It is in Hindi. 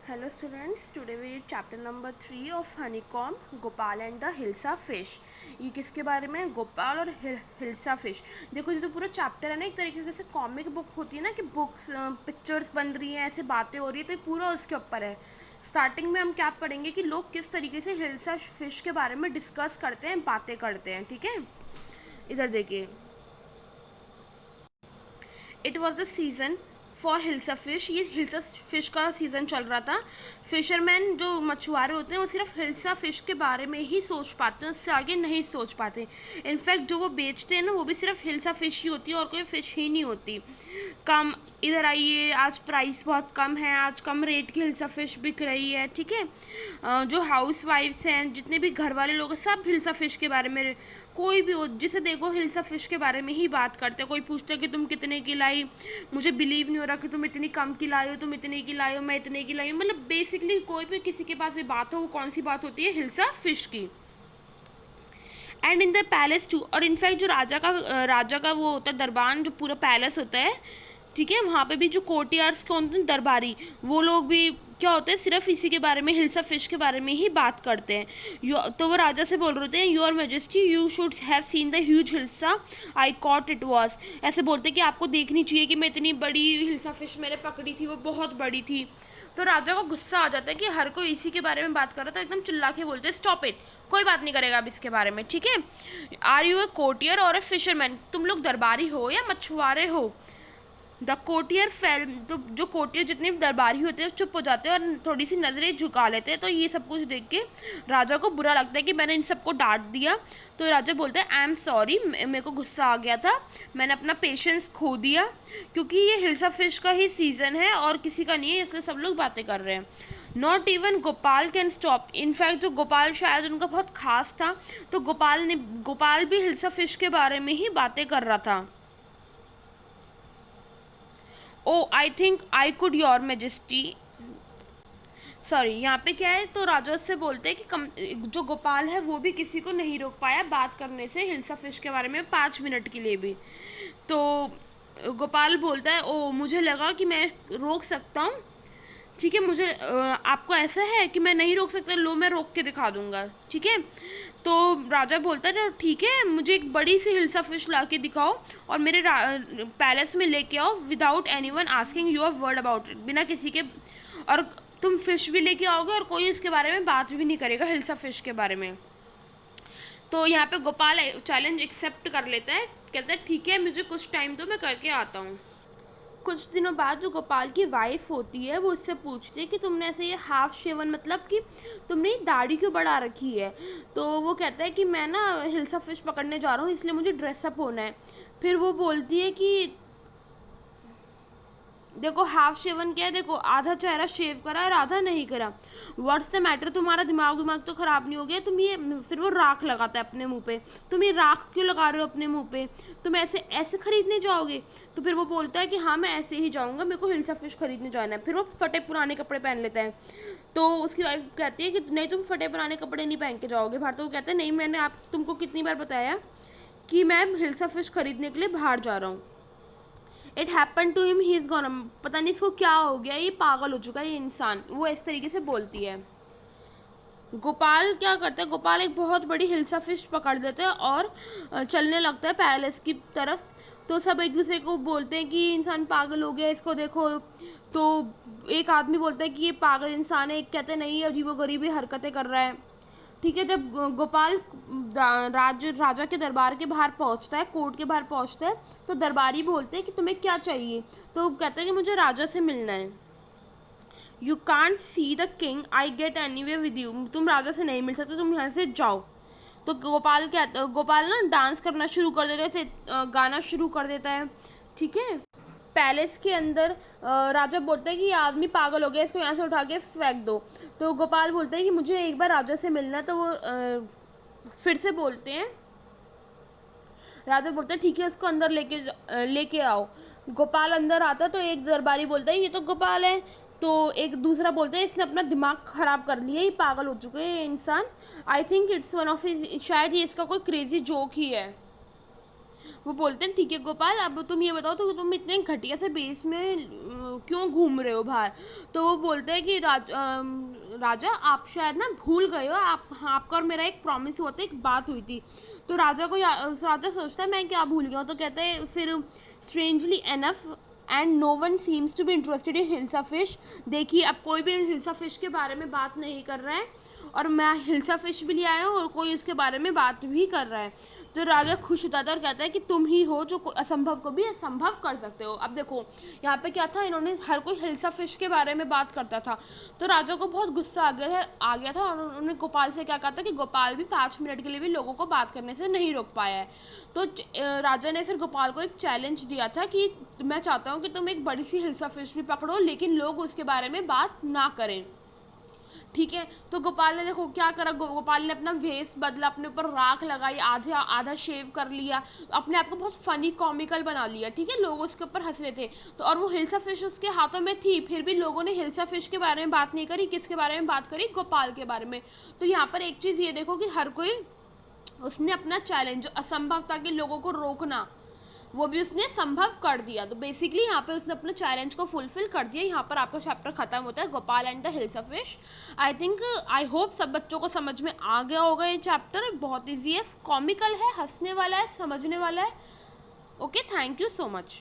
Hello students, today we read chapter number 3 of Honeycomb, Gopal and the hilsa fish. ये किसके बारे में है? गोपाल और हिल्सा फिश। देखो ये तो पूरा चैप्टर है ना, एक तरीके से जैसे कॉमिक बुक होती है ना कि बुक्स पिक्चर्स बन रही हैं, ऐसे बातें हो रही है, तो ये पूरा उसके ऊपर है। स्टार्टिंग में हम क्या पढ़ेंगे कि लोग किस तरीके से हिल्सा फिश के बारे में डिस्कस करते हैं, बातें करते हैं। ठीक है, इधर देखिए। It was the season for hilsa fish. ये हिल्सा फिश का सीज़न चल रहा था। फिशरमैन जो मछुआरे होते हैं वो सिर्फ हिल्सा फिश के बारे में ही सोच पाते हैं, उससे आगे नहीं सोच पाते। इनफैक्ट जो वो बेचते हैं ना वो भी सिर्फ हिल्सा फिश ही होती है और कोई फ़िश ही नहीं होती। कम इधर आइए, आज प्राइस बहुत कम है, आज कम रेट की हिल्सा फिश बिक रही है। ठीक है, जो हाउस वाइफ्स हैं, जितने भी घर वाले लोग हैं, सब हिल्सा फिश के बारे में, कोई भी हो जिसे देखो हिल्सा फिश के बारे में ही बात करते हैं। कोई पूछता है कि तुम कितने की लाई, मुझे बिलीव नहीं हो रहा कि तुम इतनी कम की लाई हो, तुम इतने की लाई हो, मैं इतने की लाई हूँ। मतलब बेसिकली कोई भी किसी के पास भी बात हो, वो कौन सी बात होती है? हिल्सा फिश की। And in the palace too, और इनफैक्ट जो राजा का वो होता है दरबान, जो पूरा पैलेस होता है, ठीक है, वहाँ पे भी जो कोर्टियार्ड्स के होते हैं दरबारी, वो लोग भी क्या होते हैं, सिर्फ इसी के बारे में, हिल्सा फिश के बारे में ही बात करते हैं। तो वो राजा से बोल रहे थे, your majesty you should have seen the huge hilsa I cot it was. ऐसे बोलते कि आपको देखनी चाहिए कि मैं इतनी बड़ी हिल्सा फिश मैंने पकड़ी थी, वो बहुत बड़ी थी। तो राजा को गुस्सा आ जाता है कि हर कोई इसी के बारे में बात कर रहा था, एकदम चिल्ला के बोलते हैं, स्टॉप इट, कोई बात नहीं करेगा अब इसके बारे में। ठीक है, आर यू ए कोटियर और ए फिशरमैन? तुम लोग दरबारी हो या मछुआरे हो? द कोटियर फेल, तो जो कोटियर जितने भी दरबारी होते हैं चुप हो जाते हैं और थोड़ी सी नज़रें झुका लेते हैं। तो ये सब कुछ देख के राजा को बुरा लगता है कि मैंने इन सबको डांट दिया। तो राजा बोलता है, आई एम सॉरी, मेरे को गुस्सा आ गया था, मैंने अपना पेशेंस खो दिया, क्योंकि ये हिल्सा फिश का ही सीज़न है और किसी का नहीं है, इसलिए सब लोग बातें कर रहे हैं। Not even Gopal can stop. In fact जो गोपाल शायद उनका बहुत खास था, तो गोपाल भी हिल्सा फिश के बारे में ही बातें कर रहा था। Oh I think I could your majesty, sorry, यहाँ पे क्या है, तो राजा से बोलते हैं कि जो गोपाल है वो भी किसी को नहीं रोक पाया बात करने से हिल्सा फिश के बारे में 5 मिनट के लिए भी। तो गोपाल बोलता है, ओ मुझे लगा कि मैं रोक सकता हूँ। ठीक है, मुझे आपको ऐसा है कि मैं नहीं रोक सकता, लो मैं रोक के दिखा दूंगा। ठीक है, तो राजा बोलता है, ठीक है, मुझे एक बड़ी सी हिल्सा फिश ला के दिखाओ और मेरे पैलेस में लेके आओ, without any one asking your word about it, बिना किसी के, और तुम फिश भी लेके आओगे और कोई इसके बारे में बात भी नहीं करेगा हिल्सा फिश के बारे में। तो यहाँ पे गोपाल चैलेंज एक्सेप्ट कर लेता है, कहता है ठीक है, मुझे कुछ टाइम दो, मैं करके आता हूँ। कुछ दिनों बाद जो गोपाल की वाइफ होती है वो उससे पूछती है कि तुमने ऐसे ये हाफ शेवन, मतलब कि तुमने दाढ़ी क्यों बढ़ा रखी है? तो वो कहता है कि मैं ना हिल्सा फिश पकड़ने जा रहा हूँ, इसलिए मुझे ड्रेसअप होना है। फिर वो बोलती है कि देखो हाफ शेवन क्या है, देखो आधा चेहरा शेव करा और आधा नहीं करा, व्हाट्स द मैटर, तुम्हारा दिमाग तो ख़राब नहीं हो गया? तुम ये, फिर वो राख लगाता है अपने मुंह पे, तुम ये राख क्यों लगा रहे हो अपने मुंह पे, तुम ऐसे ऐसे खरीदने जाओगे? तो फिर वो बोलता है कि हाँ मैं ऐसे ही जाऊँगा, मेरे को हिल्सा फिश खरीदने जाना है। फिर वो फटे पुराने कपड़े पहन लेता है। तो उसकी वाइफ कहती है कि नहीं, तुम फटे पुराने कपड़े नहीं पहन के जाओगे बाहर। तो वो कहता है, नहीं, मैंने आप तुमको कितनी बार बताया कि मैं हिल्सा फिश खरीदने के लिए बाहर जा रहा हूँ। It happen to him, he is gone, पता नहीं इसको क्या हो गया, ये पागल हो चुका है ये इंसान, वो इस तरीके से बोलती है। गोपाल क्या करता है, गोपाल एक बहुत बड़ी हिल्सा फिश पकड़ लेता है और चलने लगता है पैलेस की तरफ। तो सब एक दूसरे को बोलते हैं कि इंसान पागल हो गया, इसको देखो। तो एक आदमी बोलता है कि ये पागल इंसान है, एक कहते हैं नहीं, अजीबोगरीबी हरकतें कर रहा है। ठीक है, जब गोपाल राजा के दरबार के बाहर पहुंचता है, कोर्ट के बाहर पहुंचता है, तो दरबारी बोलते हैं कि तुम्हें क्या चाहिए? तो कहता है कि मुझे राजा से मिलना है। You can't see the king, I get any way with you, तुम राजा से नहीं मिल सकते, तुम यहाँ से जाओ। तो गोपाल ना डांस करना शुरू कर देते थे, गाना शुरू कर देता है। ठीक है, पैलेस के अंदर राजा बोलता है कि ये आदमी पागल हो गया, इसको यहाँ से उठा के फेंक दो। तो गोपाल बोलता है कि मुझे एक बार राजा से मिलना है। तो वो फिर से बोलते हैं, राजा बोलता है ठीक है, इसको अंदर लेके आओ। गोपाल अंदर आता है तो एक दरबारी बोलता है ये तो गोपाल है। तो एक दूसरा बोलता है इसने अपना दिमाग ख़राब कर लिया, ये पागल हो चुका है ये इंसान। I think it's one of his, शायद ये इसका कोई क्रेजी जोक ही है। वो बोलते हैं ठीक है गोपाल, अब तुम ये बताओ तो तुम इतने घटिया से बेस में क्यों घूम रहे हो बाहर। तो वो बोलते हैं कि राजा आप शायद ना भूल गए हो, आपका और मेरा एक प्रॉमिस हुआ था, एक बात हुई थी। तो राजा सोचता है मैं क्या भूल गया हूँ। तो कहते हैं फिर strangely enough and no one seems to be interested in hilsa fish. देखिए अब कोई भी हिल्सा फिश के बारे में बात नहीं कर रहा है, और मैं हिल्सा फिश भी ले आया हूँ और कोई इसके बारे में बात भी कर रहा है। तो राजा खुश होता था और कहता है कि तुम ही हो जो असंभव को भी असंभव कर सकते हो। अब देखो यहाँ पे क्या था, इन्होंने हर कोई हिल्सा फिश के बारे में बात करता था, तो राजा को बहुत गुस्सा आ गया था और उन्होंने गोपाल से क्या कहा था कि गोपाल भी 5 मिनट के लिए भी लोगों को बात करने से नहीं रोक पाया है। तो राजा ने फिर गोपाल को एक चैलेंज दिया था कि मैं चाहता हूँ कि तुम एक बड़ी सी हिल्सा फिश भी पकड़ो लेकिन लोग उसके बारे में बात ना करें, ठीक है। तो गोपाल ने देखो क्या करा, गोपाल ने अपना वेश बदला, अपने ऊपर राख लगाई, आधा आधा शेव कर लिया, अपने आप को बहुत फनी कॉमिकल बना लिया, ठीक है। लोग उसके ऊपर हंस रहे थे, तो और वो हिल्सा फिश उसके हाथों में थी, फिर भी लोगों ने हिल्सा फिश के बारे में बात नहीं करी, किसके बारे में बात करी, गोपाल के बारे में। तो यहाँ पर एक चीज़ ये देखो कि हर कोई उसने अपना चैलेंज जो असंभव था कि लोगों को रोकना, वो भी उसने संभव कर दिया। तो बेसिकली यहाँ पे उसने अपने चैलेंज को फुलफिल कर दिया। यहाँ पर आपका चैप्टर खत्म होता है, Gopal and the hills of fish. I hope सब बच्चों को समझ में आ गया होगा। ये चैप्टर बहुत ईजी है, कॉमिकल है, हंसने वाला है, समझने वाला है। Okay, thank you so much.